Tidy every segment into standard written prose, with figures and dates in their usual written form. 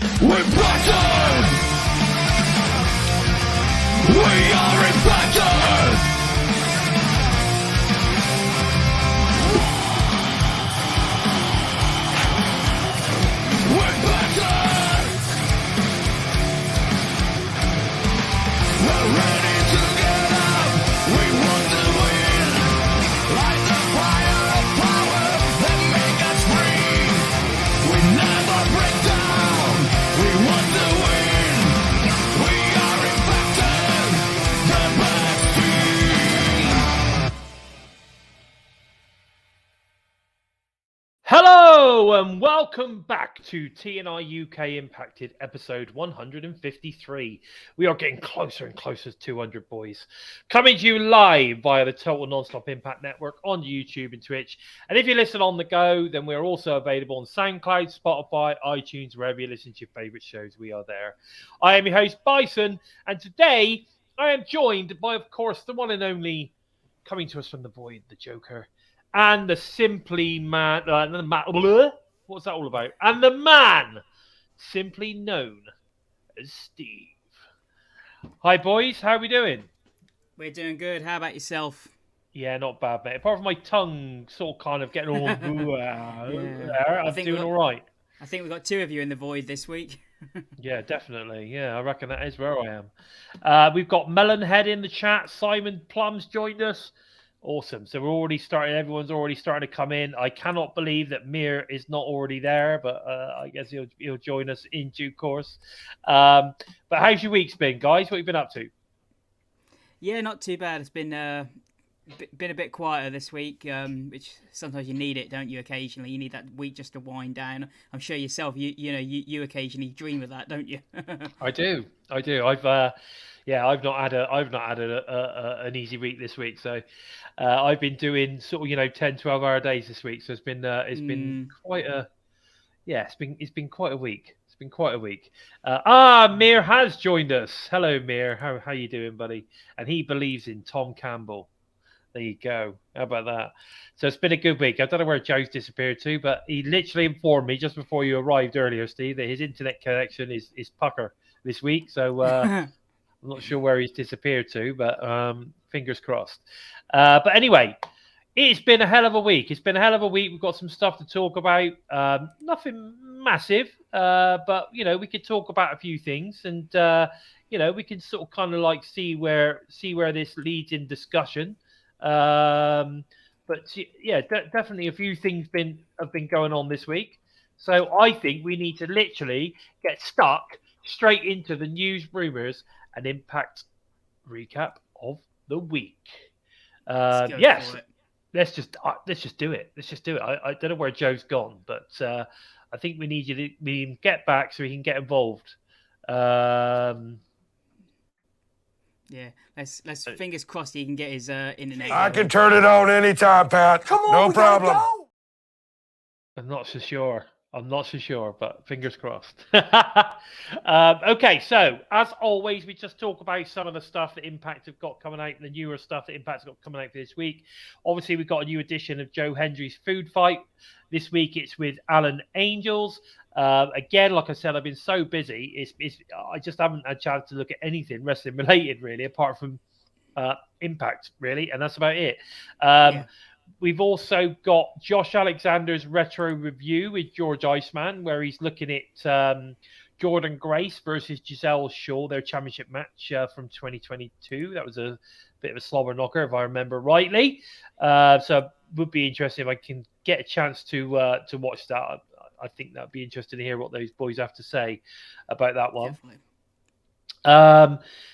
We're battered! We are impacted! We're battered! We're ready to get up! We want to win! Light the fire of power that make us free! We never break down! We want to win! We are impacted! The best team! Hello and welcome back to TNI-UK Impacted episode 153. We are getting closer and closer to 200, boys. Coming to you live via the Total Nonstop Impact Network on YouTube and Twitch. And if you listen on the go, then we're also available on SoundCloud, Spotify, iTunes, wherever you listen to your favourite shows, we are there. I am your host, Bison, and today I am joined by, of course, the one and only, coming to us from the void, the Joker. And the simply man, what's that all about? And the man, simply known as Steve. Hi, boys. How are we doing? We're doing good. How about yourself? Yeah, not bad, mate. Apart from my tongue sort of kind of getting all I'm doing all right. I think we've got two of you in the void this week. Yeah, definitely. Yeah, I reckon that is where I am. We've got Melonhead in the chat. Simon Plum's joined us. Awesome. So we're already starting. Everyone's already starting to come in. I cannot believe that Mir is not already there, but I guess he'll join us in due course. But how's your week's been, guys? What have you been up to? Yeah, not too bad. It's been a bit quieter this week, which sometimes you need it, don't you? Occasionally, you need that week just to wind down. I'm sure yourself, you occasionally dream of that, don't you? I do. I've not had an easy week this week, so I've been doing sort of 10, 12-hour days this week. So it's been quite a it's been quite a week. It's been quite a week. Mir has joined us. Hello, Mir. How you doing, buddy? And he believes in Tom Campbell. There you go. How about that? So it's been a good week. I don't know where Joe's disappeared to, but he literally informed me just before you arrived earlier, Steve, that his internet connection is pucker this week. So I'm not sure where he's disappeared to, but fingers crossed. But anyway, it's been a hell of a week. We've got some stuff to talk about. Nothing massive, but we could talk about a few things, and we can sort of kind of like see where this leads in discussion. But yeah, definitely a few things have been going on this week. So I think we need to literally get stuck straight into the news, rumours, and impact recap of the week. Yes, let's just do it. I don't know where Joe's gone, but I think we need you to get back so he can get involved. Yeah, let's fingers crossed he can get his internet. I can turn it on anytime, Pat. Come on, no problem. I'm not so sure, but fingers crossed. Okay, so as always, we just talk about some of the stuff that Impact have got coming out, the newer stuff that Impact's got coming out for this week. Obviously, we've got a new edition of Joe Hendry's Food Fight. This week, it's with Alan Angels. Again, like I said, I've been so busy. I just haven't had a chance to look at anything wrestling related, really, apart from Impact, really, and that's about it. We've also got Josh Alexander's retro review with George Iceman, where he's looking at Jordan Grace versus Gisele Shaw, their championship match from 2022. That was a bit of a slobber knocker, if I remember rightly. So it would be interesting if I can get a chance to watch that. I think that'd be interesting to hear what those boys have to say about that one. Definitely.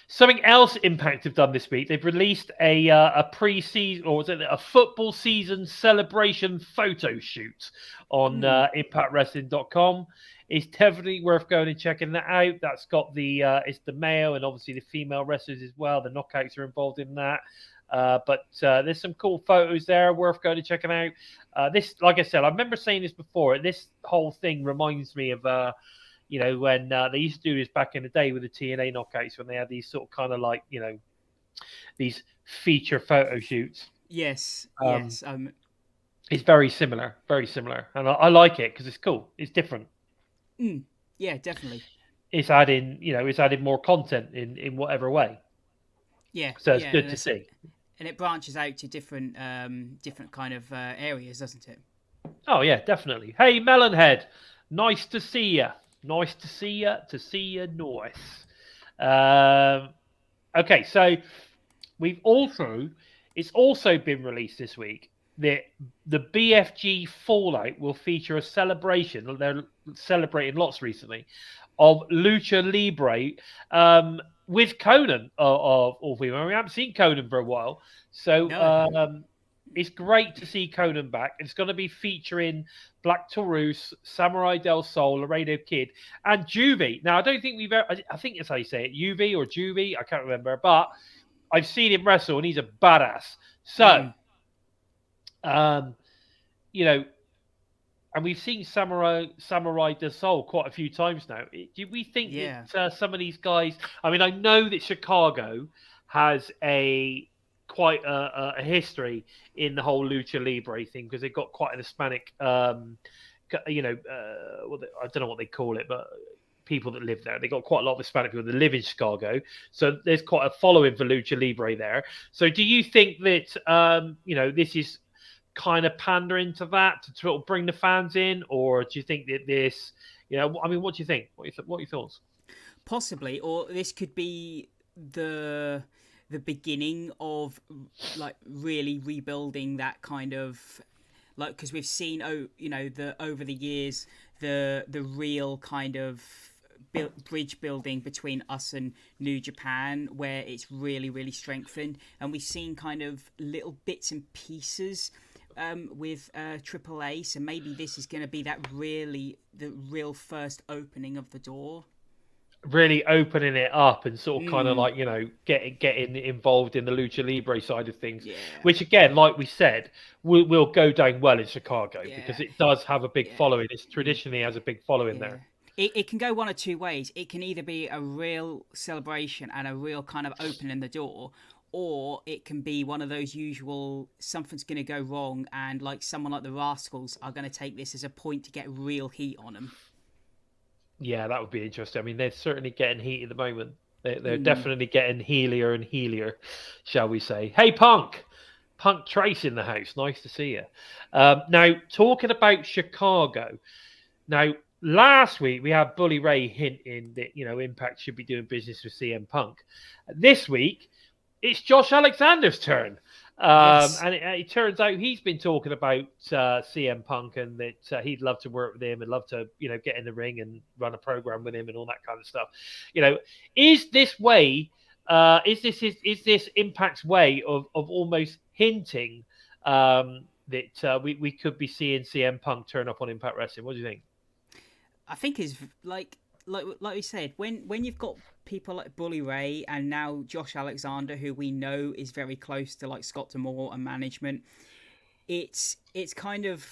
Something else Impact have done this week. They've released a pre-season, or was it a football season celebration photo shoot on ImpactWrestling.com. It's definitely worth going and checking that out. That's got it's the male and obviously the female wrestlers as well. The knockouts are involved in that. But there's some cool photos there, worth going and checking out. This, like I said, I remember saying this before. This whole thing reminds me of when they used to do this back in the day with the TNA knockouts, when they had these sort of kind of like, these feature photo shoots. Yes. It's very similar. And I like it because it's cool. It's different. Yeah, definitely. it's adding more content in whatever way. Yeah, So it's yeah, good to see. and it branches out to different kind of areas, doesn't it? Oh yeah, definitely. Hey, Melonhead, nice to see you. Nice to see you. To see you, nice. Okay, so it's also been released this week that the BFG Fallout will feature a celebration. They're celebrating lots recently of Lucha Libre with Conan of all people. We haven't seen Conan for a while, so No. it's great to see Conan back. It's going to be featuring Black Taurus, Samurai Del Sol, Laredo Kid, and Juvie. Now, I don't think we've ever, I think that's how you say it, Juvie or Juvie, I can't remember, but I've seen him wrestle and he's a badass. So, you know, and we've seen Samurai Del Sol quite a few times now. Do we think that some of these guys? I mean, I know that Chicago has quite a history in the whole lucha libre thing because they've got quite an Hispanic, I don't know what they call it, but people that live there. They got quite a lot of Hispanic people that live in Chicago, so there's quite a following for lucha libre there. So, do you think that this is kind of pandering to that to sort of bring the fans in, or do you think that this, I mean, what do you think? What are your thoughts? Possibly, or this could be the beginning of like really rebuilding that kind of like, because we've seen over the years the real kind of bridge building between us and New Japan, where it's really strengthened, and we've seen kind of little bits and pieces with AAA, so maybe this is going to be the real first opening of the door. Really opening it up and sort of kind of like, getting involved in the lucha libre side of things, which again, like we said, will go down well in Chicago because it does have a big following. It traditionally has a big following there. It can go one of two ways. It can either be a real celebration and a real kind of opening the door, or it can be one of those usual something's going to go wrong and like someone like the Rascals are going to take this as a point to get real heat on them. Yeah, that would be interesting. I mean, they're certainly getting heat at the moment. They're definitely getting heelier and heelier, shall we say. Hey, Punk Trace in the house. Nice to see you. Now, talking about Chicago. Now, last week we had Bully Ray hinting that, Impact should be doing business with CM Punk. This week, it's Josh Alexander's turn. And it turns out he's been talking about CM Punk and that he'd love to work with him and love to, get in the ring and run a program with him and all that kind of stuff. Is this way, is this Impact's way of almost hinting that we could be seeing CM Punk turn up on Impact Wrestling? What do you think? I think is like we said, when you've got people like Bully Ray and now Josh Alexander, who we know is very close to like Scott D'Amore and management, it's kind of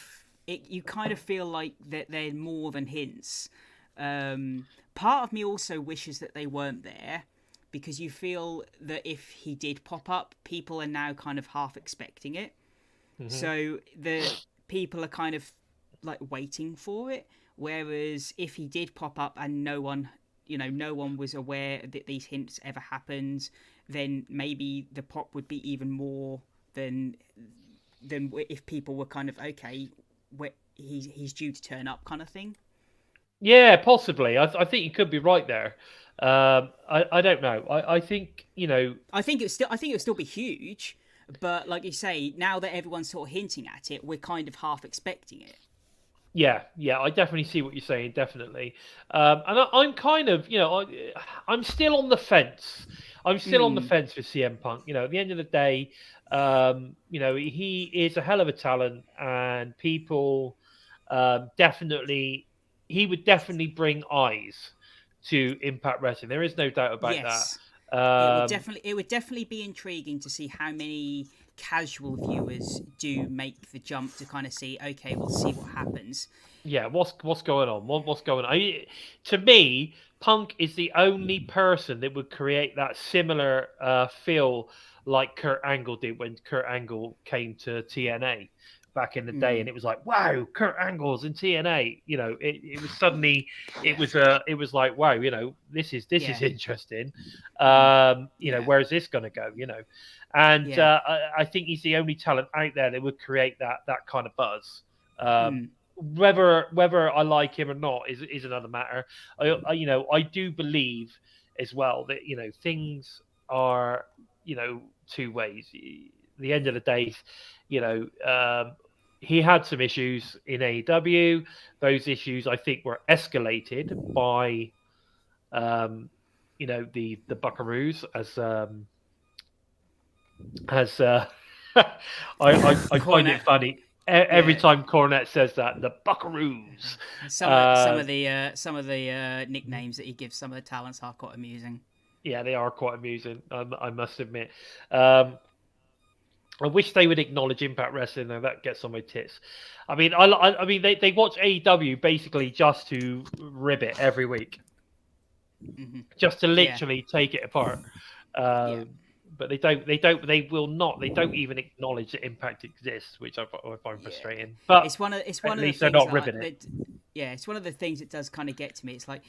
you kind of feel like that they're more than hints. Part of me also wishes that they weren't there, because you feel that if he did pop up, people are now kind of half expecting it. Mm-hmm. So the people are kind of like waiting for it. Whereas if he did pop up and no one was aware that these hints ever happened, then maybe the pop would be even more than if people were kind of, okay, he's due to turn up kind of thing. Yeah, possibly. I think you could be right there. I don't know. I think, I think it'll still be huge, but like you say, now that everyone's sort of hinting at it, we're kind of half expecting it. Yeah, I definitely see what you're saying, definitely. And I'm kind of, I'm still on the fence. I'm still on the fence with CM Punk. At the end of the day, he is a hell of a talent, and people he would definitely bring eyes to Impact Wrestling. There is no doubt about that. It would definitely be intriguing to see how many casual viewers do make the jump to kind of see, okay, we'll see what happens. Yeah, what's going on? What's going on? To me, Punk is the only person that would create that similar feel like Kurt Angle did when Kurt Angle came to TNA, back in the day, and it was like, wow, Kurt Angle's in TNA. You know, it was suddenly it was like, wow, you know, this is interesting. You know, where is this going to go? You know, and I think he's the only talent out there that would create that kind of buzz. Whether I like him or not is another matter. You know, I do believe as well that, you know, things are, you know, two ways. The end of the day, you know, he had some issues in AEW. Those issues, I think, were escalated by, you know, the Buckaroos I find it funny. Every time Cornette says that, the Buckaroos. Some of the nicknames that he gives some of the talents are quite amusing. Yeah, they are quite amusing. I must admit. I wish they would acknowledge Impact Wrestling, though. That gets on my tits. I mean, I mean, they watch AEW basically just to rib it every week, just to literally take it apart. But they don't even acknowledge that Impact exists, which I find frustrating. But it's one of the things they're not ribbing it. Yeah, it's one of the things that does kind of get to me. It's like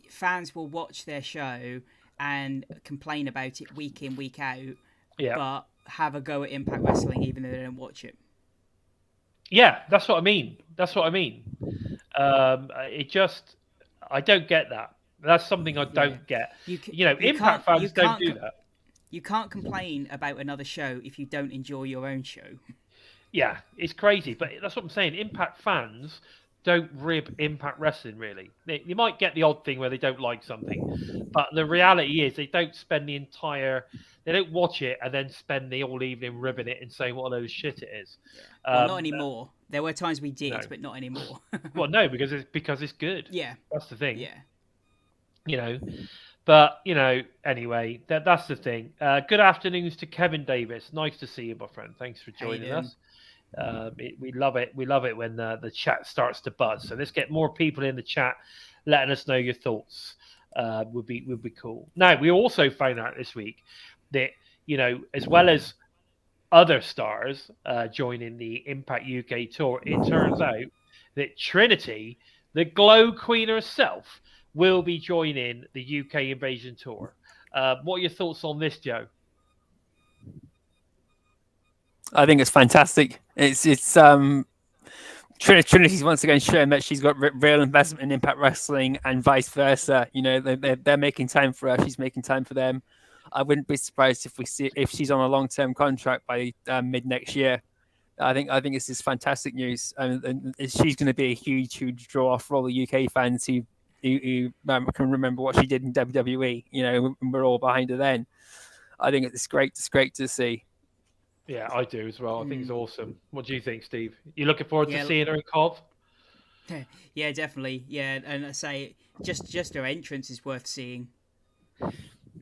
fans will watch their show and complain about it week in, week out, but have a go at Impact Wrestling even though they don't watch it. Yeah, that's what I mean. I don't get that. That's something I don't get. You know, Impact fans don't do that. You can't complain about another show if you don't enjoy your own show. Yeah, it's crazy, but that's what I'm saying. Impact fans don't rib Impact Wrestling, really. You might get the odd thing where they don't like something, but the reality is they don't spend they don't watch it and then spend the all evening ribbing it and saying what a load of shit it is. Well, not anymore. There were times we did, but not anymore. Well, no, because it's good. Yeah. That's the thing. Yeah. You know, but, you know, anyway, that's the thing. Good afternoons to Kevin Davis. Nice to see you, my friend. Thanks for joining us. We love it. We love it when the chat starts to buzz. So let's get more people in the chat, letting us know your thoughts. Would be cool. Now, we also found out this week that, you know, as well as other stars joining the Impact UK tour, it turns out that Trinity, the Glow Queen herself, will be joining the UK Invasion tour. What are your thoughts on this, Joe? I think it's fantastic. It's Trinity's once again showing that she's got real investment in Impact Wrestling and vice versa. You know, they're making time for her. She's making time for them. I wouldn't be surprised if she's on a long-term contract by mid next year. I think this is fantastic news, and she's going to be a huge draw for all the UK fans who can remember what she did in WWE. You know, we're all behind her then. I think it's great. It's great to see. Yeah, I do as well. I think it's awesome. What do you think, Steve? You looking forward to seeing her in Cov? Yeah, definitely. Yeah, and I say just her entrance is worth seeing.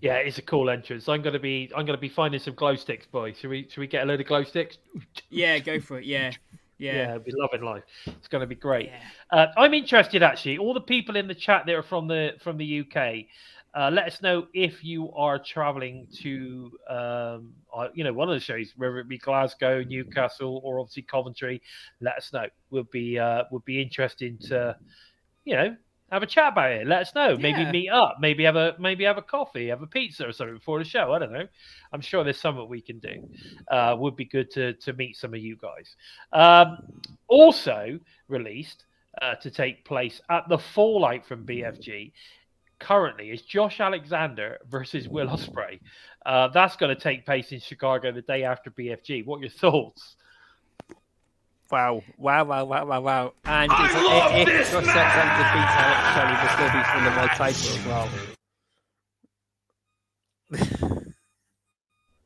Yeah, it's a cool entrance. I'm gonna be finding some glow sticks, boys. Should we get a load of glow sticks? Yeah, go for it. Yeah. I'll be loving life. It's going to be great. Yeah. I'm interested, actually. All the people in the chat that are from the UK, let us know if you are traveling to, you know, one of the shows, whether it be Glasgow, Newcastle, or obviously Coventry. Let us know. Would be interesting to, you know, have a chat about it. Let us know. Yeah. Maybe meet up. Maybe have a coffee, have a pizza or something before the show. I don't know. I'm sure there's something we can do. Would be good to meet some of you guys. Also released to take place at the Fallout from BFG currently is Josh Alexander versus Will Ospreay. That's going to take place in Chicago the day after BFG. What are your thoughts? Wow. And if Josh Alexander beats Alex Shelley, will still be for the world title as well.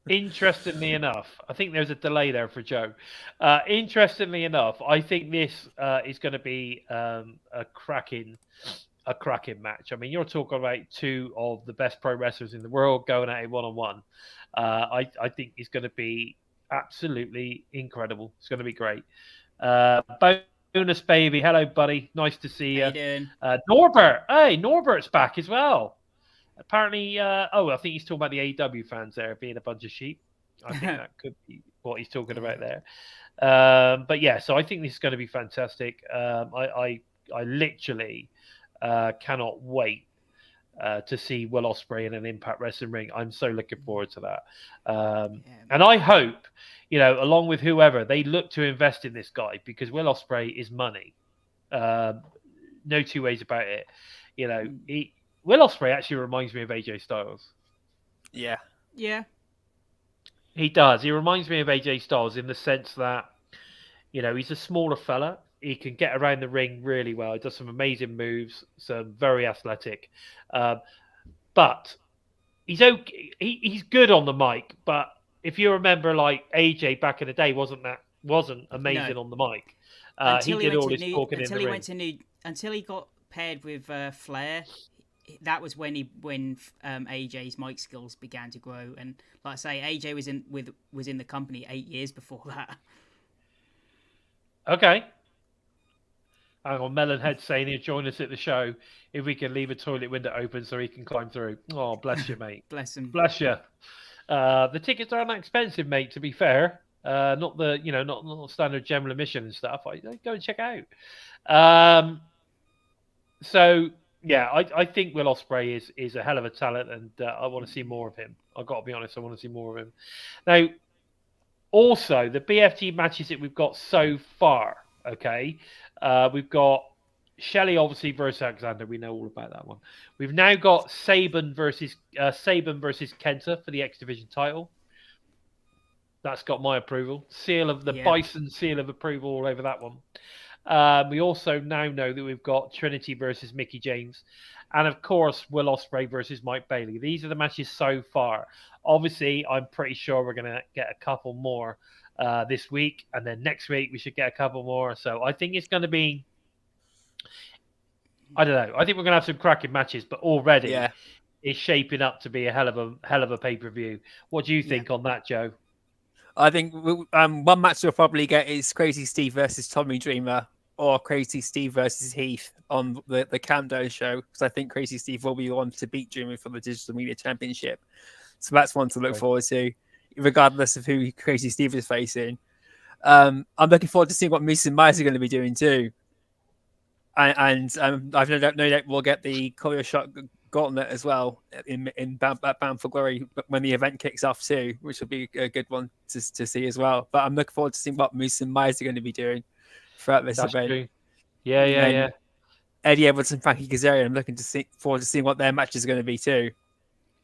Interestingly enough, I think there's a delay there for Joe. Interestingly enough, I think this is going to be a cracking match. I mean, you're talking about two of the best pro wrestlers in the world going at it one-on-one. I think it's going to be absolutely incredible. It's going to be great. Bonus baby, hello buddy, nice to see you. How you doing? Norbert, hey, Norbert's back as well. Apparently, I think he's talking about the AEW fans there being a bunch of sheep. I think that could be what he's talking about there. But yeah, so I think this is going to be fantastic. I literally cannot wait to see Will Ospreay in an Impact Wrestling ring. I'm so looking forward to that. And I hope, along with whoever, they look to invest in this guy, because Will Ospreay is money. No two ways about it. Will Ospreay actually reminds me of AJ Styles. Yeah. Yeah. He does. He reminds me of AJ Styles in the sense that, he's a smaller fella. He can get around the ring really well. He does some amazing moves, some very athletic. But he's okay. He's good on the mic. But if you remember, like AJ back in the day, wasn't amazing on the mic. He did all his talking in the ring. Until he got paired with Flair. That was when AJ's mic skills began to grow, and like I say, AJ was in the company 8 years before that. Okay. Hang on, Melonhead saying he'll join us at the show if we can leave a toilet window open so he can climb through. Oh, bless you, mate. Bless him. Bless you. The tickets aren't that expensive, mate. To be fair, not the not standard general admission and stuff. I go and check it out. So. Yeah, I think Will Ospreay is a hell of a talent, and I want to see more of him. I've got to be honest, I want to see more of him. Now, also, the BFT matches that we've got so far, okay? We've got Shelley, obviously, versus Alexander. We know all about that one. We've now got Sabin versus Kenta for the X Division title. That's got my approval. Bison seal of approval all over that one. We also now know that we've got Trinity versus Mickie James. And, of course, Will Ospreay versus Mike Bailey. These are the matches so far. Obviously, I'm pretty sure we're going to get a couple more this week. And then next week, we should get a couple more. So I think it's going to be... I don't know. I think we're going to have some cracking matches. But already, it's shaping up to be a hell of a pay-per-view. What do you think on that, Joe? I think one match we'll probably get is Crazy Steve versus Tommy Dreamer, or Crazy Steve versus Heath on the Countdown show, because I think Crazy Steve will be the one to beat Dreamer for the Digital Media Championship. So that's one to look forward to, regardless of who Crazy Steve is facing. I'm looking forward to seeing what Moose and Myers are going to be doing too. And I've no doubt we'll get the Choreo Shot Gauntlet as well in Bound for Glory when the event kicks off too, which will be a good one to see as well. But I'm looking forward to seeing what Moose and Myers are going to be doing throughout this event. True. Yeah. Eddie Edwards and Frankie Kazarian, I'm looking forward to seeing what their match is going to be too.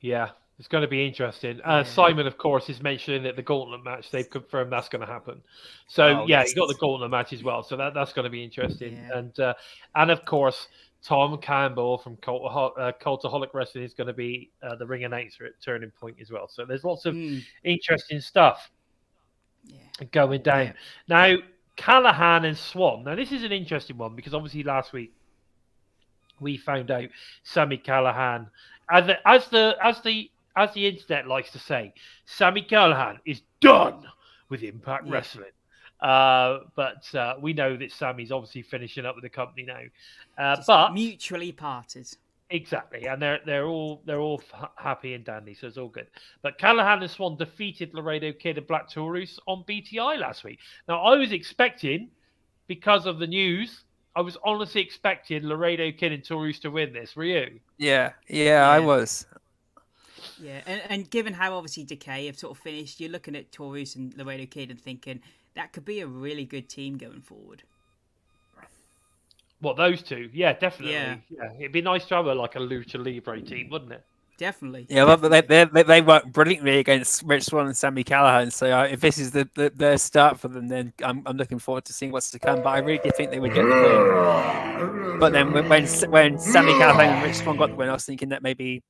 Yeah, it's going to be interesting. Simon, of course, is mentioning that the Gauntlet match, they've confirmed that's going to happen. So, you got the Gauntlet match as well. So that's going to be interesting. Yeah. And of course, Tom Campbell from Cultaholic Wrestling is going to be the ring announcer at Turning Point as well. So there's lots of interesting stuff going down. Yeah. Now, Callihan and Swan. Now, this is an interesting one because obviously last week we found out Sami Callihan, as the internet likes to say, Sami Callihan is done with Impact Wrestling. But we know that Sami's obviously finishing up with the company now. But mutually parted. Exactly, and they're all happy and dandy, so it's all good. But Callihan and Swan defeated Laredo Kid and Black Taurus on BTI last week. Now, I was expecting, because of the news, I was honestly expecting Laredo Kid and Taurus to win this. Were you? Yeah, I was. Yeah, and given how obviously Decay have sort of finished, you're looking at Taurus and Laredo Kid and thinking that could be a really good team going forward. What, those two? Yeah, definitely. Yeah. It'd be nice to have a Lucha Libre team, wouldn't it? Definitely. Yeah, they work brilliantly against Rich Swann and Sami Callihan. So if this is the start for them, then I'm looking forward to seeing what's to come. But I really did think they would get the win. But then when Sami Callihan and Rich Swann got the win, I was thinking that maybe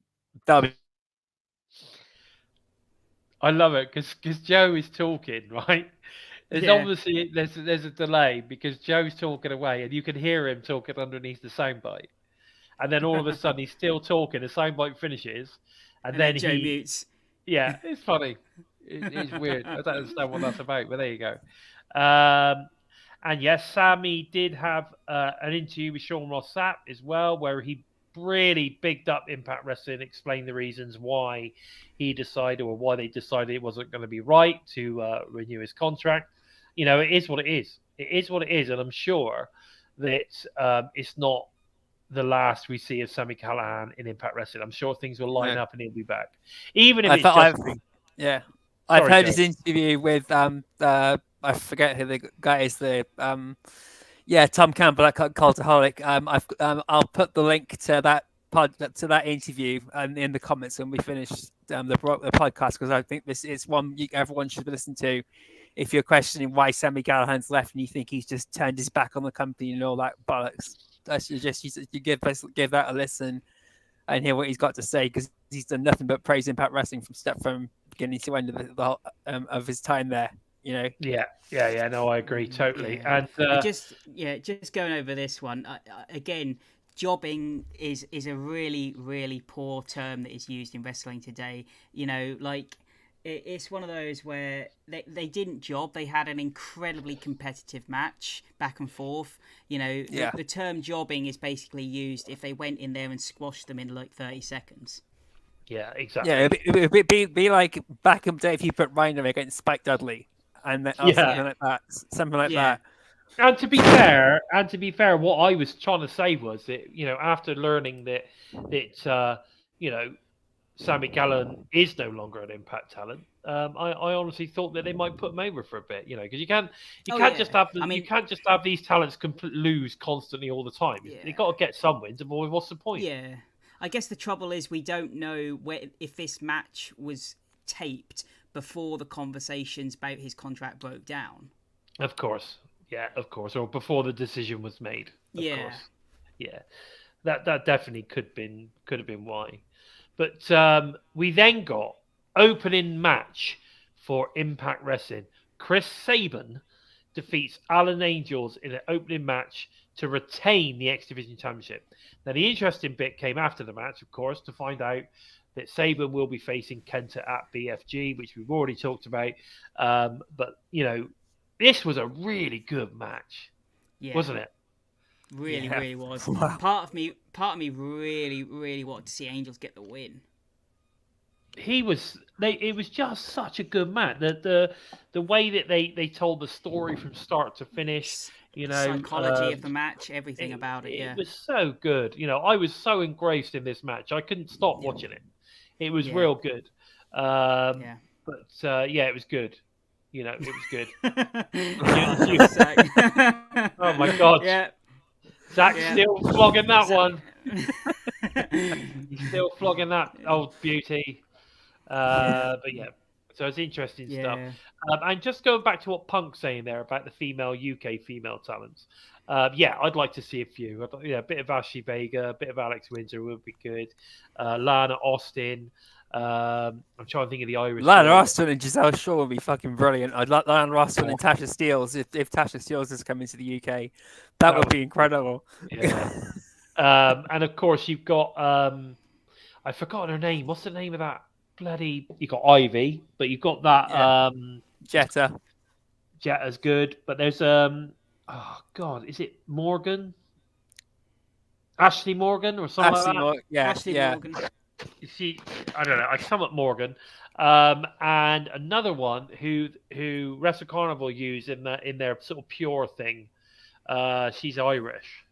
they'll be... I love it because Joe is talking, right? There's obviously there's a delay because Joe's talking away and you can hear him talking underneath the soundbite. And then all of a sudden he's still talking, the soundbite finishes, and then Joe mutes. Yeah, it's funny. It's weird. I don't understand what that's about, but there you go. And yes, Sami did have an interview with Sean Ross Sapp as well, where he really bigged up Impact Wrestling, explained the reasons why he decided, or why they decided it wasn't going to be right to renew his contract. You know, it is what it is. It is what it is, and I'm sure that it's not the last we see of Sami Callihan in Impact Wrestling. I'm sure things will line up and he'll be back, even if it's just. I've heard Joe. his interview with I forget who the guy is. Tom Campbell at Cultaholic. I'll put the link to that interview in the comments when we finish the podcast, because I think this is one everyone should listen to if you're questioning why Sami Callihan's left and you think he's just turned his back on the company and all that bollocks. You give that a listen and hear what he's got to say, because he's done nothing but praise Impact Wrestling from beginning to end of his time there. You know. Yeah. No, I agree totally. Yeah. And just going over this one again. Jobbing is a really, really poor term that is used in wrestling today. You know, like it's one of those where they didn't job. They had an incredibly competitive match back and forth. You know, the term jobbing is basically used if they went in there and squashed them in like 30 seconds. Yeah, exactly. Yeah, it'd be like back in the day if you put Rhino against Spike Dudley and something like that. And to be fair, what I was trying to say was that, you know, after learning that you know, Sami Callihan is no longer an Impact talent, I honestly thought that they might put him over for a bit, you know, because you can't just have these talents lose constantly all the time. Yeah. You've got to get some wins, and what's the point? Yeah, I guess the trouble is we don't know if this match was taped before the conversations about his contract broke down. Of course. Yeah, of course, or before the decision was made. Of course. Yeah, that definitely could have been why. But we then got opening match for Impact Wrestling. Chris Sabin defeats Alan Angels in an opening match to retain the X Division Championship. Now, the interesting bit came after the match, of course, to find out that Sabin will be facing Kenta at BFG, which we've already talked about. But you know, this was a really good match, wasn't it? Really was. Part of me really, really wanted to see Angels get the win. It was just such a good match. The way that they told the story from start to finish, you know, psychology of the match, everything about it. It was so good. You know, I was so engrossed in this match, I couldn't stop watching it. It was real good. But it was good. You know, it was good. Oh my God. Yeah. Zach's still flogging that one. He's still flogging that old beauty. But yeah, so it's interesting stuff. And just going back to what Punk's saying there about the UK female talents. I'd like to see a few. A bit of Ashley Vega, a bit of Alex Windsor would be good. Lana Austin. I'm trying to think of the Irish. Lana Austin and Gisele Shaw would be fucking brilliant. I'd like Lana Austin and Tasha Steeles if Tasha Steeles is coming to the UK. That would be incredible. Yeah. And of course you've got I've forgotten her name. What's the name of that bloody? You got Ivy, but you've got that Jetta. Jetta's good, but there's oh God, is it Morgan? Ashley Morgan or something like that? Ashley Morgan. I don't know. I sum up Morgan, and another one who Wrestle Carnival use in their sort of pure thing. She's Irish.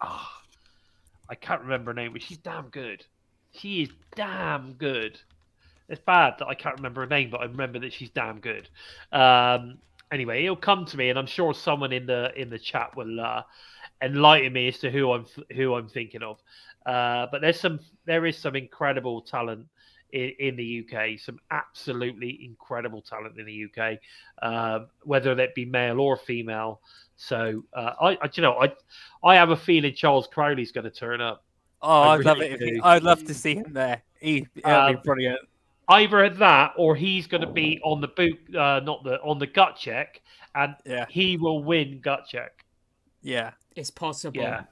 I can't remember her name, but she's damn good. She is damn good. It's bad that I can't remember her name, but I remember that she's damn good. Anyway, it'll come to me, and I'm sure someone in the chat will enlighten me as to who I'm thinking of. But there is some incredible talent in the UK. Some absolutely incredible talent in the UK, whether that be male or female. So I have a feeling Charles Crowley's going to turn up. Oh, I'd love it. I'd love to see him there. That'd be brilliant. Either that, or he's going to be on the boot, on the gut check, and he will win gut check. Yeah, it's possible. Yeah.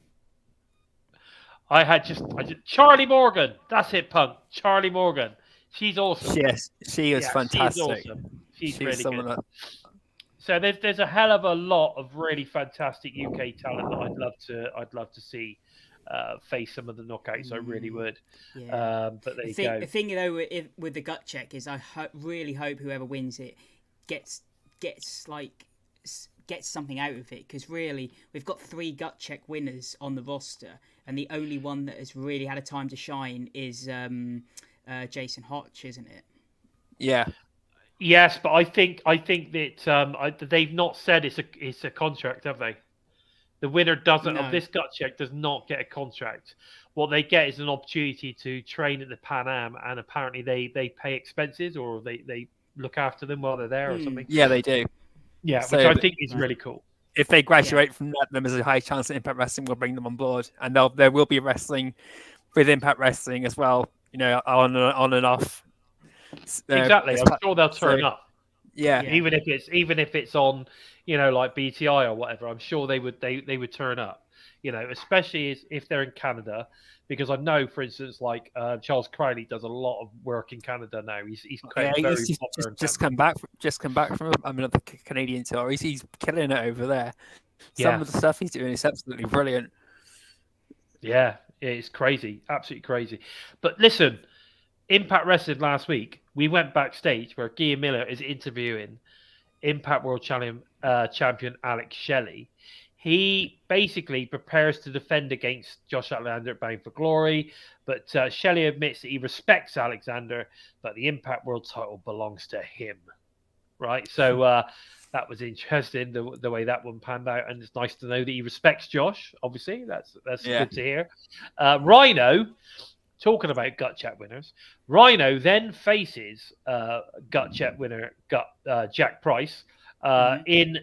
I just Charlie Morgan. That's it, Punk. Charlie Morgan. She's awesome. Yes, she is fantastic. She's awesome. She's really good. So there's a hell of a lot of really fantastic UK talent that I'd love to see face some of the knockouts. I really would. Yeah. But there you The go. thing though with the gut check is I really hope whoever wins it gets something out of it, because really we've got 3 gut check winners on the roster, and the only one that has really had a time to shine is Jason Hotch, isn't it? Yeah. Yes, but I think that they've not said it's a contract, have they? The winner doesn't of this gut check does not get a contract. What they get is an opportunity to train at the Pan Am, and apparently they pay expenses, or they look after them while they're there or something. Yeah, they do. Yeah, So, which I think is really cool. If they graduate from that, then there's a high chance that Impact Wrestling will bring them on board, and there will be wrestling with Impact Wrestling as well. You know, on and off. Exactly, I'm sure they'll turn up. Yeah. Even if it's on, like BTI or whatever, I'm sure they would turn up. Especially if they're in Canada, because I know, for instance, like Charles Crowley does a lot of work in Canada now. He's just come back from another Canadian tour. He's killing it over there. Yeah. Some of the stuff he's doing is absolutely brilliant. Yeah, it's crazy, absolutely crazy. But listen, Impact Wrestling last week, we went backstage where Gia Miller is interviewing Impact World Champion Alex Shelley. He basically prepares to defend against Josh Alexander at Bound for Glory, but Shelley admits that he respects Alexander, but the Impact World title belongs to him. Right? So that was interesting, the way that one panned out, and it's nice to know that he respects Josh, obviously. That's good to hear. Rhino, talking about gut chat winners, Rhino then faces gut chat winner Jack Price in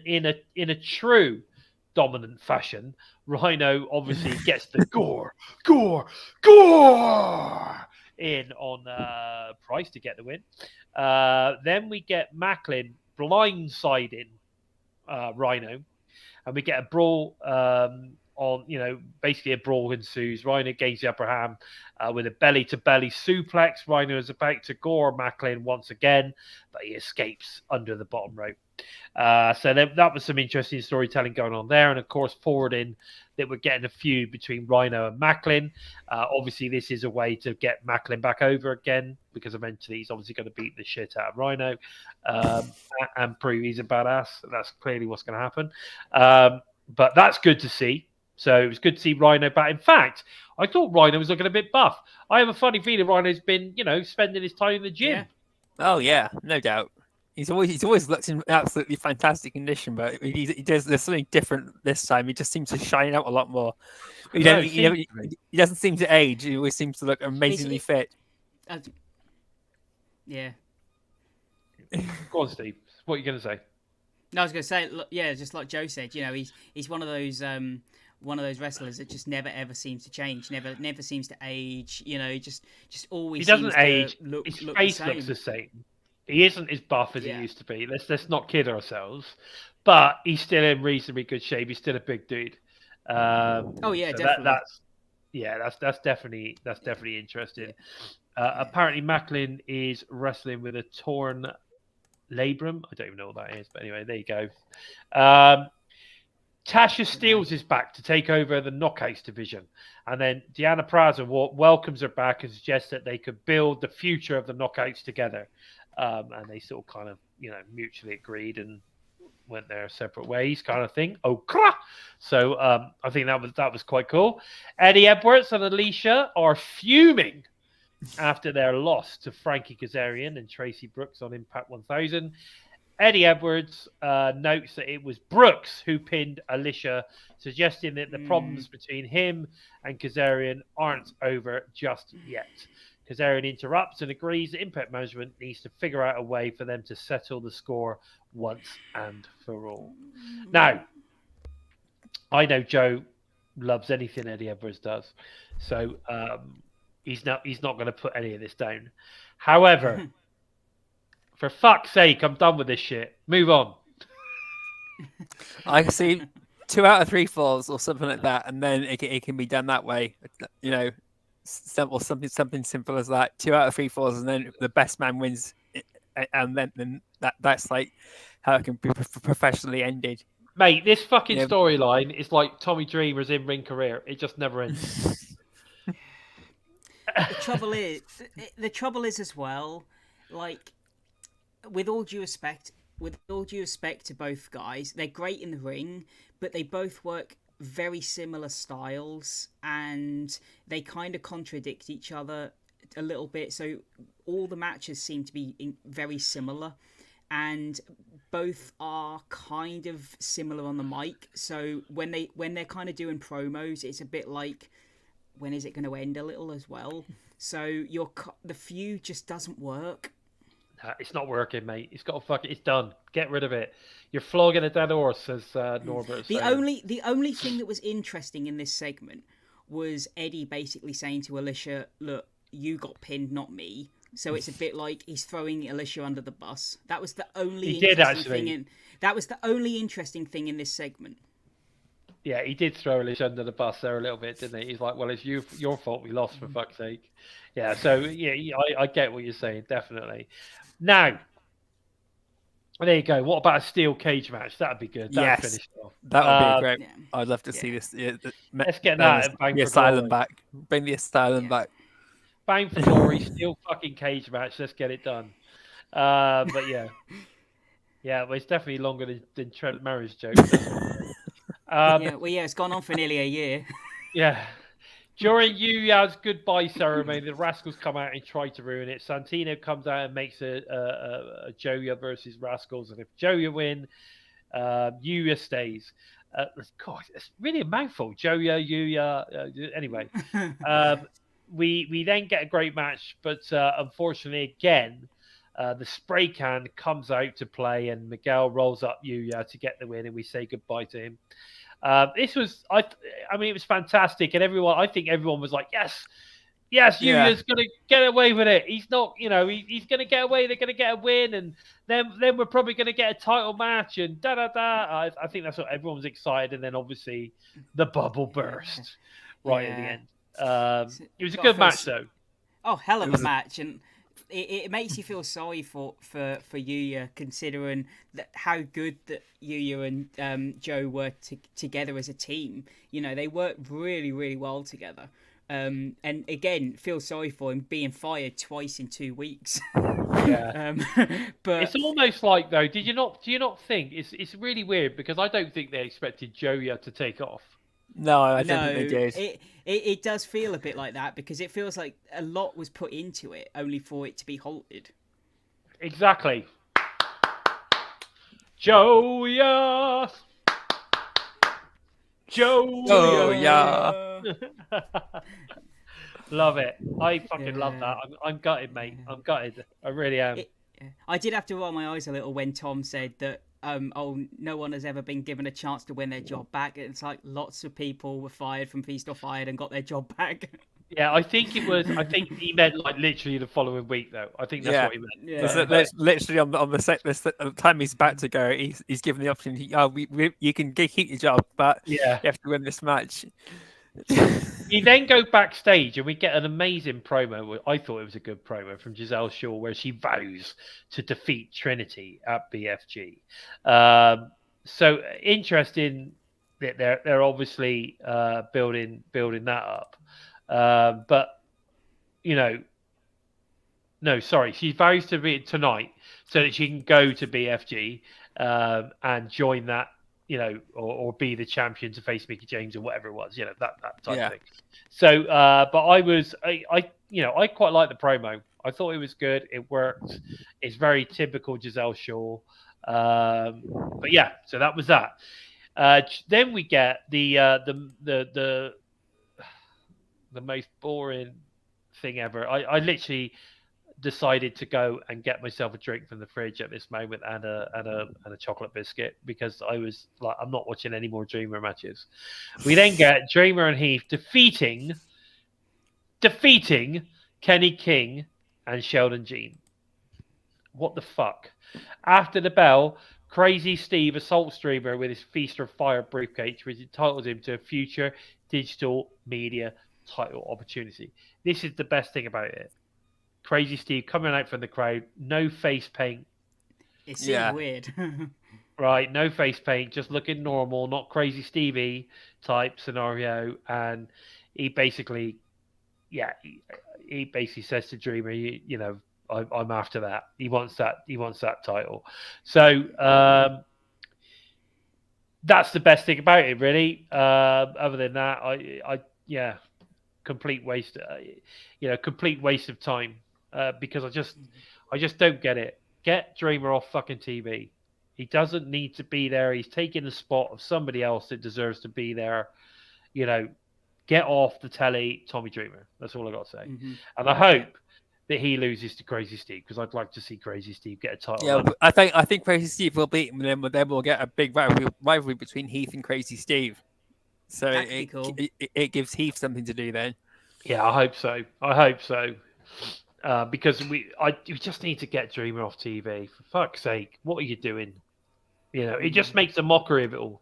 a true dominant fashion. Rhino obviously gets the gore in on Price to get the win. Then we get Maclin blindsiding Rhino, and we get a brawl basically a brawl ensues. Rhino gains the upper hand with a belly-to-belly suplex. Rhino is about to gore Maclin once again, but he escapes under the bottom rope. So that was some interesting storytelling going on there. And, of course, forwarding that we're getting a feud between Rhino and Maclin. Obviously, this is a way to get Maclin back over again, because eventually he's obviously going to beat the shit out of Rhino and prove he's a badass. That's clearly what's going to happen. But that's good to see. So it was good to see Rhino back. In fact, I thought Rhino was looking a bit buff. I have a funny feeling Rhino's been, spending his time in the gym. Yeah. Oh yeah, no doubt. He's always looked in absolutely fantastic condition, but there's something different this time. He just seems to shine out a lot more. He doesn't seem to age. He always seems to look amazingly fit. Yeah. Go on, Steve. What are you going to say? No, I was going to say, just like Joe said, he's one of those wrestlers that just never ever seems to change, never seems to age. Just always. He doesn't seems age. To look, His look face the same. looks the same. He isn't as buff as he used to be. Let's not kid ourselves. But he's still in reasonably good shape. He's still a big dude. Definitely. That's definitely interesting. Apparently, Maclin is wrestling with a torn labrum. I don't even know what that is, but anyway, there you go. Tasha Steelz is back to take over the Knockouts division, and then Deanna Praza welcomes her back and suggests that they could build the future of the Knockouts together. And they sort of kind of, mutually agreed and went their separate ways, kind of thing. So I think that was quite cool. Eddie Edwards and Alicia are fuming after their loss to Frankie Kazarian and Tracy Brooks on Impact 1000. Eddie Edwards notes that it was Brooks who pinned Alicia, suggesting that the problems between him and Kazarian aren't over just yet. Kazarian interrupts and agrees that Impact Management needs to figure out a way for them to settle the score once and for all. Now, I know Joe loves anything Eddie Edwards does, so he's not going to put any of this down. However, for fuck's sake, I'm done with this shit. Move on. I see 2 out of 3 falls or something like that, and then it can be done that way. Something simple as that. 2 out of 3 falls, and then the best man wins, and then that's like how it can be professionally ended. Mate, this fucking Yeah. storyline is like Tommy Dreamer's in-ring career. It just never ends. The trouble is as well, like, with all due respect to both guys, they're great in the ring, but they both work very similar styles, and they kind of contradict each other a little bit. So all the matches seem to be very similar, and both are kind of similar on the mic. So when they're kind of doing promos, it's a bit like, when is it going to end a little as well? So the feud just doesn't work. It's not working, mate. It's got to it's done. Get rid of it. You're flogging a dead horse, as Norbert. The only thing that was interesting in this segment was Eddie basically saying to Alicia, "Look, you got pinned, not me." So it's a bit like he's throwing Alicia under the bus. That was the only that was the only interesting thing in this segment. Yeah, he did throw Alicia under the bus there a little bit, didn't he? He's like, "Well, it's your fault we lost, for fuck's sake." Yeah, so yeah, I get what you're saying, definitely. Now, there you go. What about a steel cage match? That'd be good. That'd finish it off. That would be great. Yeah. I'd love to see this. Let's get that. Bring the asylum back. Bring the asylum back. Bang for glory, steel fucking cage match. Let's get it done. But yeah, well, it's definitely longer than Trent Marriage joke. It's gone on for nearly a year. Yeah. During Yuya's goodbye ceremony, the Rascals come out and try to ruin it. Santino comes out and makes a Joya versus Rascals, and if Joya win, Yuya stays. God, it's really a mouthful. Joya, Yuya. Anyway, we then get a great match, but unfortunately, again, the spray can comes out to play, and Miguel rolls up Yuya to get the win, and we say goodbye to him. This was, I mean, it was fantastic, and I think everyone was like, yes, Yuya's going to get away with it. He's not, he's going to get away. They're going to get a win, and then we're probably going to get a title match, and da-da-da. I think that's what everyone was excited, and then obviously the bubble burst right at the end. It was a good match, though. Oh, hell of a match, and it makes you feel sorry for Yuya, considering how good that Yuya and Joe were together as a team. They worked really, really well together. And again, feel sorry for him being fired twice in 2 weeks. Yeah. But it's almost like, though, do you not think it's really weird, because I don't think they expected Joya to take off. No, I don't think they did. It does feel a bit like that, because it feels like a lot was put into it only for it to be halted. Exactly. Joya. Love it. I fucking love that. I'm gutted, mate. I'm gutted. I really am. I did have to roll my eyes a little when Tom said that no one has ever been given a chance to win their job back. It's like lots of people were fired from Feast or Fired and got their job back. Yeah, I think he meant like literally the following week, though. I think that's what he meant. Yeah. Literally on the time he's about to go, he's given the opportunity. You can keep your job, but you have to win this match. You then go backstage and we get an amazing promo. I thought it was a good promo from Gisele Shaw, where she vows to defeat Trinity at BFG. So interesting that they're obviously building that up. But she vows to be tonight so that she can go to BFG and join that. Or be the champion to face Mickie James or whatever it was, that type of thing. So, but I quite like the promo. I thought it was good. It worked. It's very typical Gisele Shaw. But yeah, so that was that. Then we get the most boring thing ever. I literally decided to go and get myself a drink from the fridge at this moment and a chocolate biscuit, because I was like, I'm not watching any more Dreamer matches. We then get Dreamer and Heath defeating Kenny King and Sheldon Jean. What the fuck? After the bell, Crazy Steve assaults Dreamer with his Feast or Fire briefcase, which entitles him to a future digital media title opportunity. This is the best thing about it. Crazy Steve coming out from the crowd, no face paint. It seemed weird. right? No face paint, just looking normal, not crazy Stevie type scenario. And he basically, he basically says to Dreamer, you know, I'm after that. He wants that title. So that's the best thing about it, really. Other than that, yeah, complete waste. Complete waste of time. Because I just don't get it. Get Dreamer off fucking TV. He doesn't need to be there. He's taking the spot of somebody else that deserves to be there. You know, get off the telly, Tommy Dreamer. That's all I got to say. Mm-hmm. And I hope that he loses to Crazy Steve, because I'd like to see Crazy Steve get a title. Yeah, but I think Crazy Steve will beat him, and then we'll get a big rivalry between Heath and Crazy Steve. So it gives Heath something to do then. Yeah, I hope so. Because we just need to get Dreamer off TV. For fuck's sake, what are you doing? You know, it just makes a mockery of it all.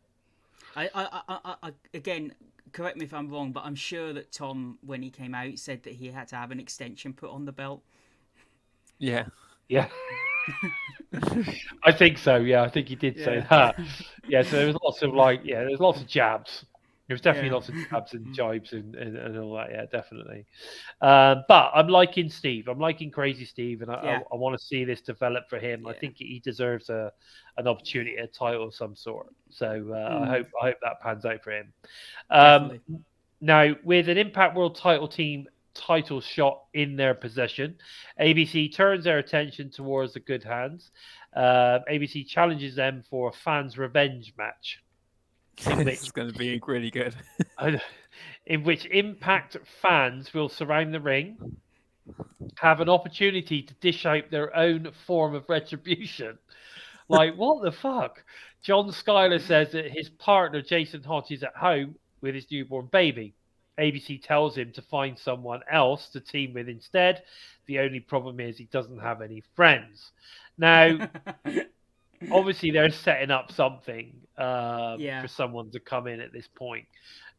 I again, correct me if I'm wrong, but I'm sure that Tom, when he came out, said that he had to have an extension put on the belt. Yeah. Yeah. I think so. Yeah, I think he did say that. Yeah, so there was lots of there's lots of jabs. There was definitely lots of jabs and jibes and all that. Yeah, definitely. But I'm liking Steve. I'm liking Crazy Steve, and I want to see this develop for him. Yeah. I think he deserves an opportunity, a title of some sort. So I hope that pans out for him. Now, with an Impact World Title team title shot in their possession, ABC turns their attention towards the Good Hands. ABC challenges them for a fans' revenge match. It's going to be really good. In which Impact fans will surround the ring, have an opportunity to dish out their own form of retribution. Like, what the fuck? John Schuyler says that his partner, Jason Hodge, is at home with his newborn baby. ABC tells him to find someone else to team with instead. The only problem is he doesn't have any friends. Now, obviously, they're setting up something for someone to come in at this point.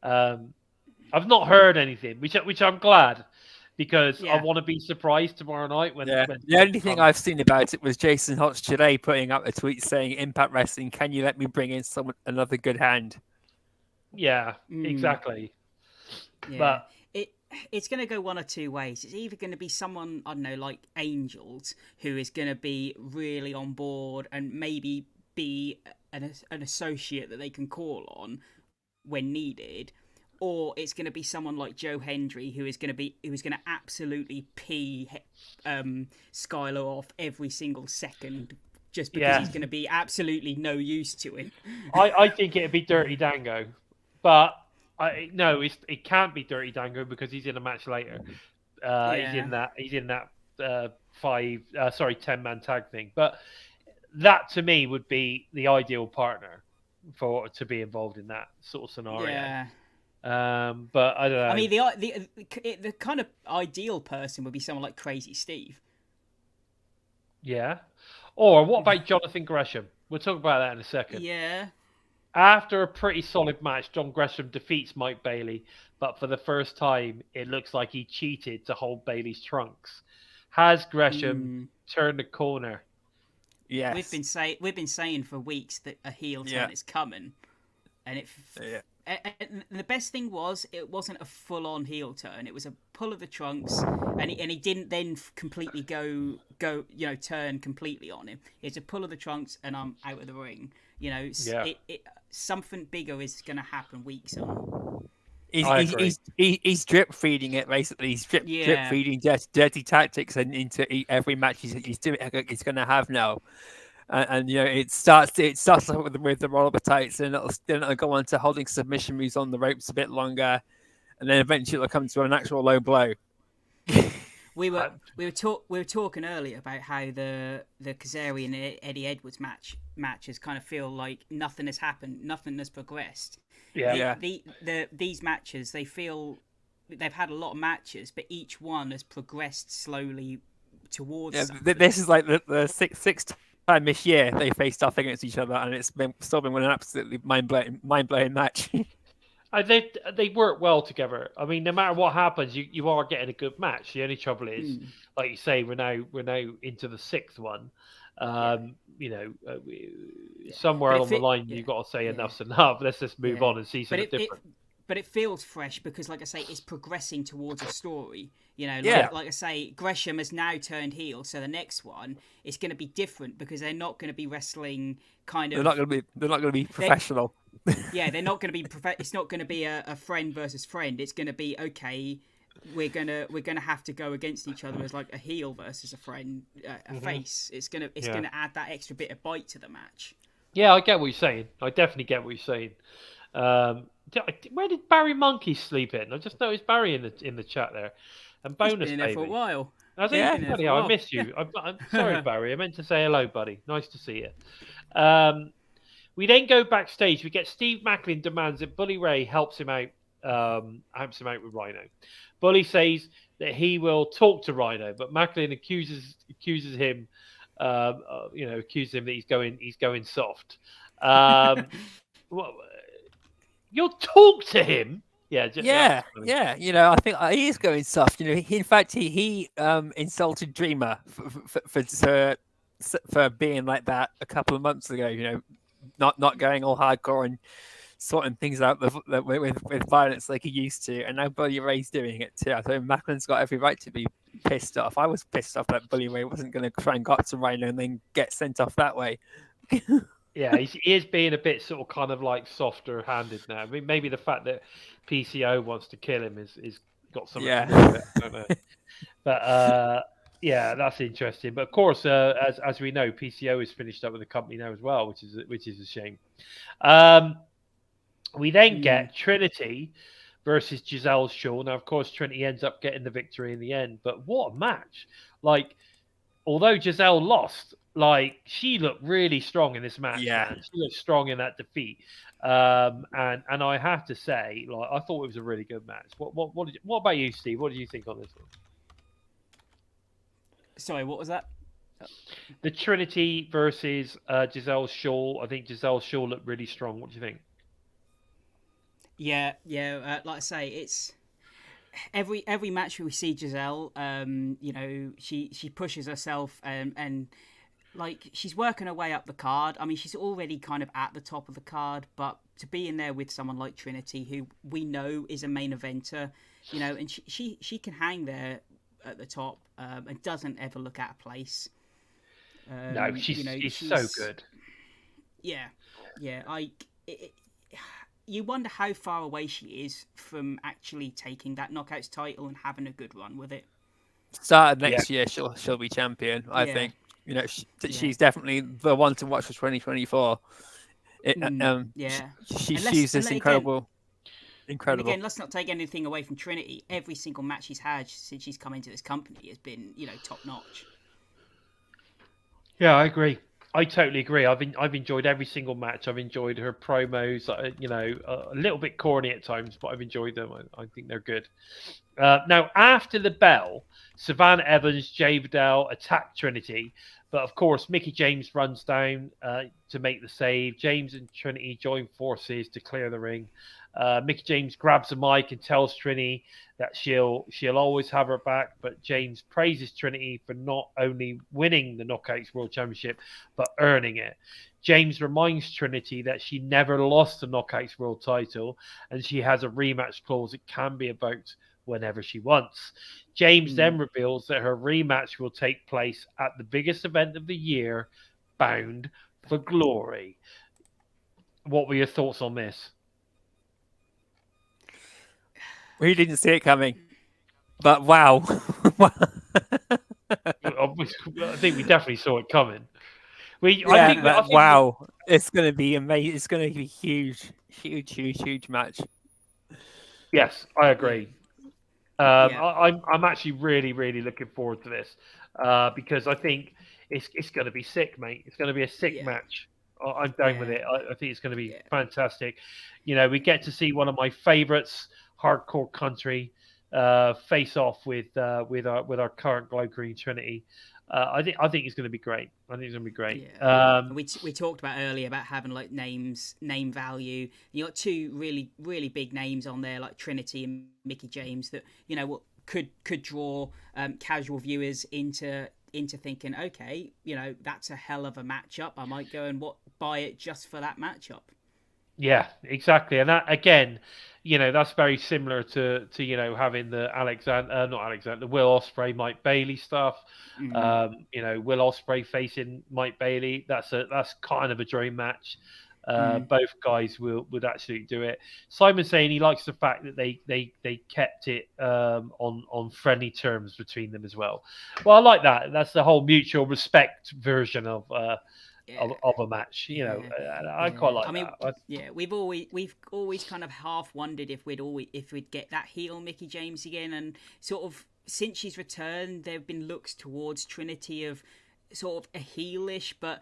I've not heard anything, which I'm glad, because I want to be surprised tomorrow night when the only thing I've seen about it was Jason Hodge today putting up a tweet saying, "Impact Wrestling, can you let me bring in another good hand?" Yeah, exactly. Yeah. But it's going to go one or two ways. It's either going to be someone, I don't know, like Angels, who is going to be really on board and maybe be an associate that they can call on when needed, or it's going to be someone like Joe Hendry, who is going to absolutely pee Schuyler off every single second, just because he's going to be absolutely no use to him. I think it'd be Dirty Dango, but it can't be Dirty Dango because he's in a match later. He's in that 10-man tag thing. But that to me would be the ideal partner to be involved in that sort of scenario. Yeah. But I don't know. I mean, the kind of ideal person would be someone like Crazy Steve. Yeah. Or what about Jonathan Gresham? We'll talk about that in a second. Yeah. After a pretty solid match, John Gresham defeats Mike Bailey, but for the first time, it looks like he cheated to hold Bailey's trunks. Has Gresham turned the corner? Yes. We've been saying for weeks that a heel turn is coming, and and the best thing was it wasn't a full-on heel turn. It was a pull of the trunks, and he didn't then completely go turn completely on him. It's a pull of the trunks, and I'm out of the ring. You know, something bigger is going to happen weeks on. He's drip feeding it basically. He's drip feeding dirty tactics and into every match he's going to have now. And you know, it starts with the roll up tights, and it'll go on to holding submission moves on the ropes a bit longer, and then eventually it'll come to an actual low blow. We were talking earlier about how the Kazarian and Eddie Edwards matches kind of feel like nothing has happened, nothing has progressed. These matches, they feel they've had a lot of matches, but each one has progressed slowly towards something. This is like the sixth time this year they faced off against each other, and it's still been an absolutely mind-blowing match. They work well together. I mean, no matter what happens, you are getting a good match. The only trouble is, like you say, we're now into the sixth one. You know, somewhere But along the line, you've got to say enough's enough. Let's just move on and see But something different. but it feels fresh because, like I say, it's progressing towards a story. You know, Yeah. like I say, Gresham has now turned heel, so the next one is going to be different because they're not going to be wrestling kind of. They're not going to be professional. Yeah, they're not going to be. It's not going to be a friend versus friend. It's going to be okay. We're gonna have to go against each other as like a heel versus a friend, a face. It's gonna add that extra bit of bite to the match. Yeah, I get what you're saying. I definitely get what you're saying. Where did Barry Monkey sleep in? I just noticed Barry in the chat there. And He's bonus been in there for a baby. while. I think, Yeah. Been there for a I while. missed you. I'm sorry, Barry. I meant to say hello, buddy. Nice to see you. We then go backstage. We get Steve Maclin demands that Bully Ray helps him out with Rhino. Bully says that he will talk to Rhino, but Maclin accuses him, accuses him that he's going soft. Well, you'll talk to him. Yeah. You know, I think he is going soft. You know, in fact, he insulted Dreamer for being like that a couple of months ago. You know, not going all hardcore and sorting things out with violence like he used to, and now Bully Ray's doing it too. I think Maclin's got every right to be pissed off. I was pissed off that Bully Ray wasn't going to try and got to Rhino and then get sent off that way. Yeah, he is being a bit sort of kind of like softer handed now. I mean, maybe the fact that PCO wants to kill him is got something to do with it. I don't know. But yeah, that's interesting. But of course, as we know, PCO is finished up with the company now as well, which is a shame. We then get Trinity versus Gisele Shaw. Now, of course, Trinity ends up getting the victory in the end. But what a match! Like, although Gisele lost, like she looked really strong in this match. Yeah. Man. She looked strong in that defeat. And I have to say, like, I thought it was a really good match. What about you, Steve? What did you think on this one? Sorry, what was that? The Trinity versus Gisele Shaw. I think Gisele Shaw looked really strong. What do you think? Yeah. Like I say, it's every match we see Gisele. You know, she pushes herself and like she's working her way up the card. I mean, she's already kind of at the top of the card, but to be in there with someone like Trinity, who we know is a main eventer, you know, and she can hang there at the top and doesn't ever look out of place. No, she's so good. Yeah. You wonder how far away she is from actually taking that Knockouts title and having a good run with it. Start of next year, she'll be champion. I think. You know, she's definitely the one to watch for 2024. She's this incredible. And again, let's not take anything away from Trinity. Every single match she's had since she's come into this company has been, you know, top notch. Yeah, I agree. I totally agree. I've enjoyed every single match. I've enjoyed her promos. You know, a little bit corny at times, but I've enjoyed them. I think they're good. Now, after the bell, Savannah Evans, Jay Vidal attack Trinity, but of course, Mickie James runs down to make the save. James and Trinity join forces to clear the ring. Mickie James grabs the mic and tells Trinity that she'll always have her back, but James praises Trinity for not only winning the Knockouts World Championship, but earning it. James reminds Trinity that she never lost the Knockouts World title, and she has a rematch clause that can be invoked whenever she wants. James then reveals that her rematch will take place at the biggest event of the year, Bound for Glory. What were your thoughts on this? We didn't see it coming, but wow. I think we definitely saw it coming. Wow. It's going to be amazing. It's going to be huge match. Yes, I agree. I'm actually really looking forward to this because I think it's going to be sick, mate. It's going to be a sick match. I'm down with it. I think it's going to be fantastic. You know, we get to see one of my favorites, hardcore country, face off with our current Glow Green Trinity. I think it's going to be great. I think it's going to be great. Yeah. We talked about earlier about having like name value. You got two really big names on there like Trinity and Mickie James that, you know, could draw casual viewers into into thinking, okay, that's a hell of a matchup. I might go and buy it just for that matchup. Yeah, exactly. And that, again, that's very similar to having the the Will Ospreay, Mike Bailey stuff. Will Ospreay facing Mike Bailey. That's kind of a dream match. Both guys would actually do it. Simon's saying he likes the fact that they kept it on friendly terms between them as well. Well, I like that. That's the whole mutual respect version of a match. I quite like that. We've always kind of half wondered if we'd get that heel Mickie James again, and sort of since she's returned, there have been looks towards Trinity of sort of a heelish, but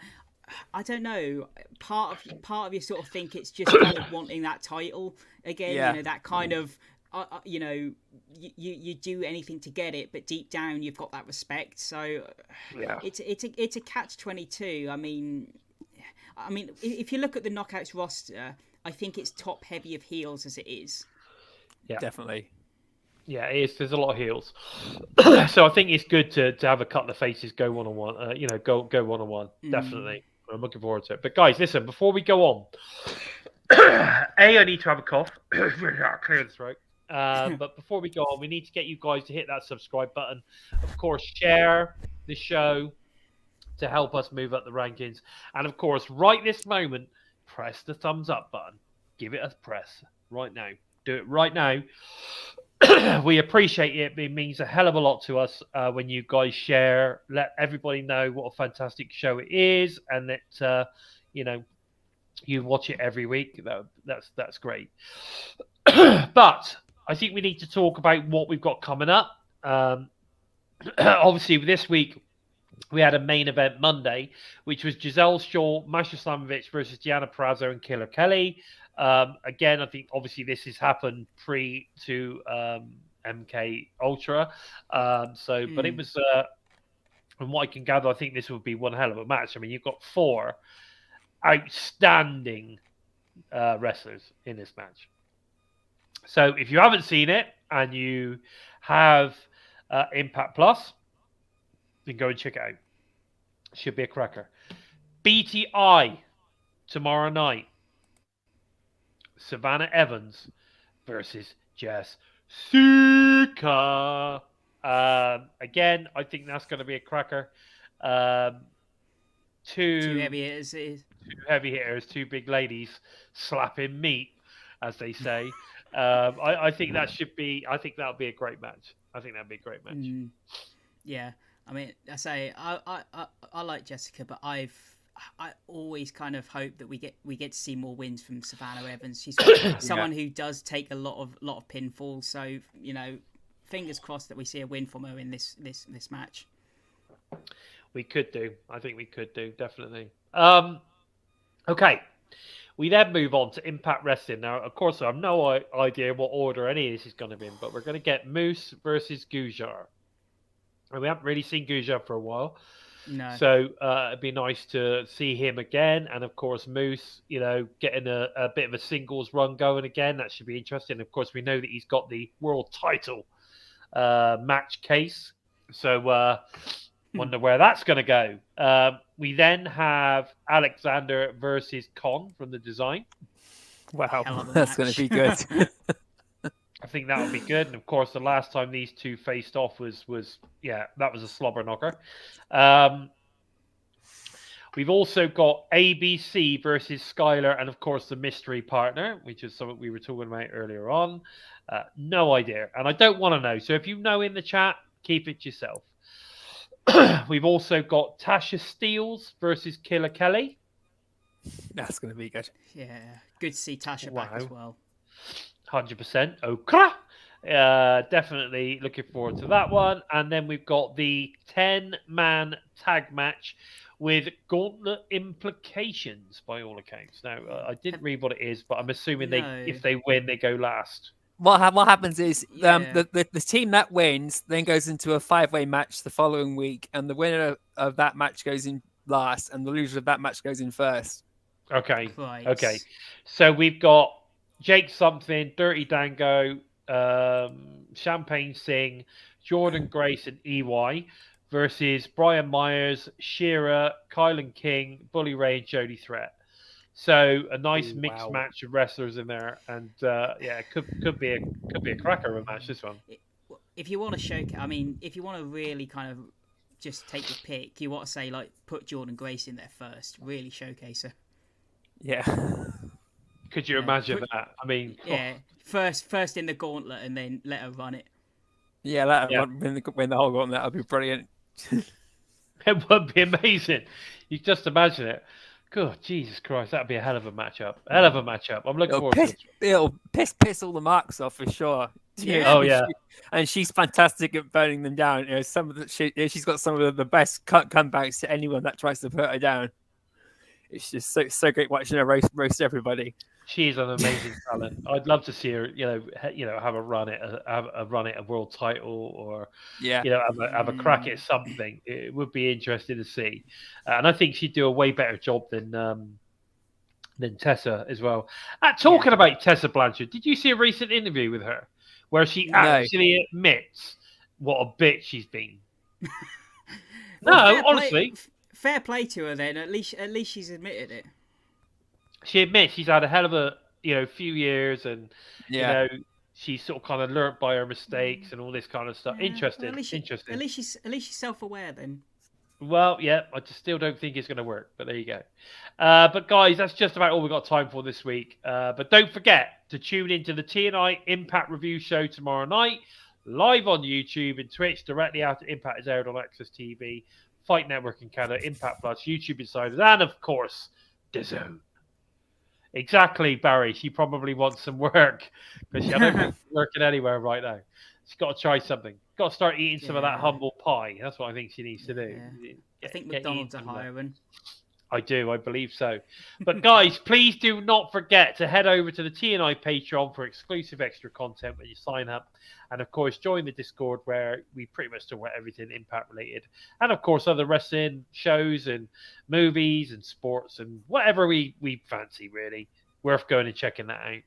I don't know. Part of you sort of think it's just kind of wanting that title again. Yeah. That kind of you do anything to get it, but deep down you've got that respect. So it's a catch-22. I mean, if you look at the Knockouts roster, I think it's top heavy of heels as it is. Yeah, definitely. Yeah, it is. There's a lot of heels, so I think it's good to have a couple of faces go one-on-one. Go one-on-one. Definitely. I'm looking forward to it. But guys, listen, before we go on, I need to have a cough. Clear the throat. But before we go on, we need to get you guys to hit that subscribe button. Of course, share the show to help us move up the rankings. And of course, right this moment, press the thumbs up button. Give it a press right now. Do it right now. We appreciate it. It means a hell of a lot to us when you guys share. Let everybody know what a fantastic show it is, and that you watch it every week. That's great. But I think we need to talk about what we've got coming up. Obviously, this week we had a main event Monday, which was Gisele Shaw, Masha Slamovich versus Deanna Purrazzo and Killer Kelly. Again, I think obviously this has happened pre to MK Ultra. But it was, from what I can gather, I think this would be one hell of a match. I mean, you've got 4 outstanding wrestlers in this match. So if you haven't seen it and you have Impact Plus, then go and check it out. Should be a cracker. BTI tomorrow night. Savannah Evans versus Jess Suka. Again, I think that's going to be a cracker. Two heavy hitters, 2 big ladies slapping meat, as they say. I think that should be. I think that'll be a great match. Yeah, I mean, I say I like Jessica, but I always kind of hope that we get to see more wins from Savannah Evans. She's someone who does take a lot of pinfalls. So fingers crossed that we see a win from her in this match. We could do. I think we could do, definitely. Okay. We then move on to Impact Wrestling. Now, of course, I have no idea what order any of this is going to be in, but we're going to get Moose versus Gujar. And we haven't really seen Gujar for a while. No. So it'd be nice to see him again. And, of course, Moose, getting a bit of a singles run going again. That should be interesting. Of course, we know that he's got the world title match case. So wonder where that's going to go. We then have Alexander versus Con from the Design. Wow, that's going to be good. I think that would be good. And of course, the last time these two faced off was that was a slobber knocker. We've also got ABC versus Skylar, and of course the mystery partner, which is something we were talking about earlier on. No idea, and I don't want to know. So if you know in the chat, keep it yourself. We've also got Tasha Steeles versus Killer Kelly. That's going to be good. Yeah, good to see Tasha back as well. 100%. Okay. Definitely looking forward to that one. And then we've got the 10-man tag match with gauntlet implications by all accounts. Now, I didn't read what it is, but I'm assuming if they win, they go last. What happens is the team that wins then goes into a 5-way match the following week, and the winner of that match goes in last, and the loser of that match goes in first. Okay. Right. Okay. So we've got Jake Something, Dirty Dango, Champagne Singh, Jordan Grace, and EY versus Brian Myers, Shearer, Kylan King, Bully Ray, and Jody Threat. So a nice mixed match of wrestlers in there, and it could be a cracker of a match. This one. If you want to showcase, I mean, if you want to really kind of just take your pick, you want to say like put Jordan Grace in there first, really showcase her. Yeah. Could you imagine that? I mean, yeah, first in the gauntlet, and then let her run it. Yeah, let her win the whole gauntlet. That'd be brilliant. It would be amazing. You just imagine it. God, Jesus Christ, that'd be a hell of a matchup. I'm looking forward to it. It'll piss all the marks off for sure. Yeah. And she's fantastic at burning them down. You know, she's got some of the best comebacks to anyone that tries to put her down. It's just so great watching her roast everybody. She's an amazing talent. I'd love to see her, have a run at a world title, or have a crack at something. It would be interesting to see, and I think she'd do a way better job than Tessa as well. Talking about Tessa Blanchard, did you see a recent interview with her where she actually admits what a bitch she's been? Honestly. Fair play to her then. At least she's admitted it. She admits she's had a hell of a few years, and she's sort of kind of learnt by her mistakes and all this kind of stuff. Interesting. Interesting. At least she's self-aware then. Well, yeah, I just still don't think it's going to work, but there you go. But guys, that's just about all we've got time for this week. But don't forget to tune into the TNI Impact Review Show tomorrow night, live on YouTube and Twitch, directly after Impact is aired on Access TV, Fight Network in Canada, Impact Plus, YouTube Insiders, and of course, DAZN. Exactly, Barry. She probably wants some work because I don't think she's working anywhere right now. She's got to try something. Got to start eating some of that humble pie. That's what I think she needs to do. Yeah. I think McDonald's are hiring. I do. I believe so. But guys, please do not forget to head over to the TNI Patreon for exclusive extra content when you sign up. And of course, join the Discord where we pretty much talk about everything Impact related. And of course, other wrestling shows and movies and sports and whatever we fancy, really. Worth going and checking that out.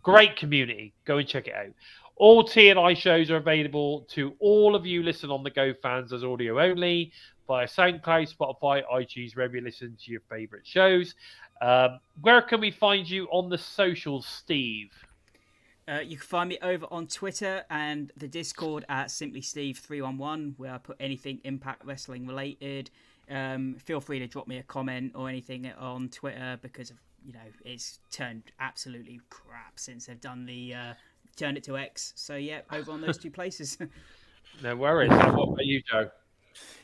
Great community. Go and check it out. All TNI shows are available to all of you listen on the go fans as audio only via SoundCloud, Spotify, iTunes, wherever you listen to your favorite shows. Where can we find you on the socials, Steve? You can find me over on Twitter and the Discord at SimplySteve311, where I put anything Impact Wrestling related. Feel free to drop me a comment or anything on Twitter because it's turned absolutely crap since they've done the turned it to X. So yeah, over on those two places. No worries. What about you, Joe?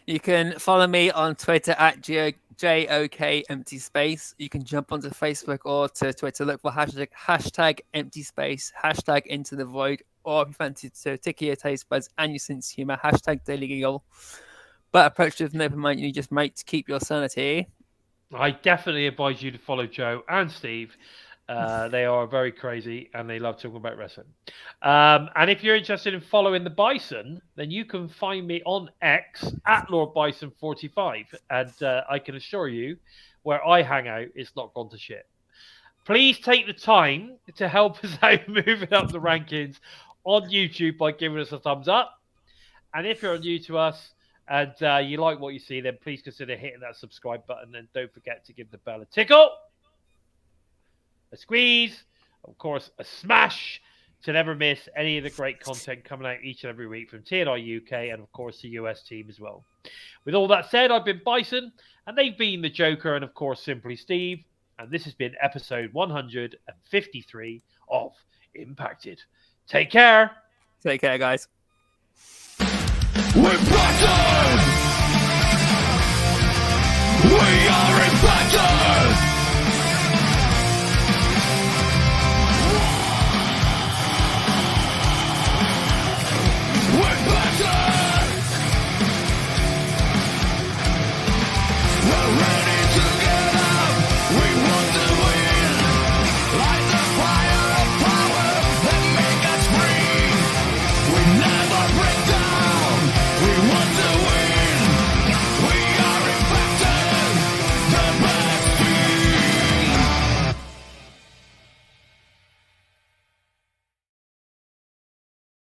You can follow me on Twitter at JOK empty space. You can jump onto Facebook or to Twitter, look for hashtag empty space, hashtag into the void, or if you fancy to tickle your taste buds and your sense of humour, hashtag Daily Giggle. But approach with an open mind, you just might keep your sanity. I definitely advise you to follow Joe and Steve. They are very crazy and they love talking about wrestling. And if you're interested in following the Bison, then you can find me on X at Lord Bison 45. And I can assure you, where I hang out, it's not gone to shit. Please take the time to help us out moving up the rankings on YouTube by giving us a thumbs up. And if you're new to us and you like what you see, then please consider hitting that subscribe button. And don't forget to give the bell a tickle, a squeeze, of course, a smash to never miss any of the great content coming out each and every week from TNI UK and, of course, the US team as well. With all that said, I've been Bison, and they've been the Joker and, of course, Simply Steve. And this has been episode 153 of Impacted. Take care. Take care, guys. We're Bison! We are Impacted!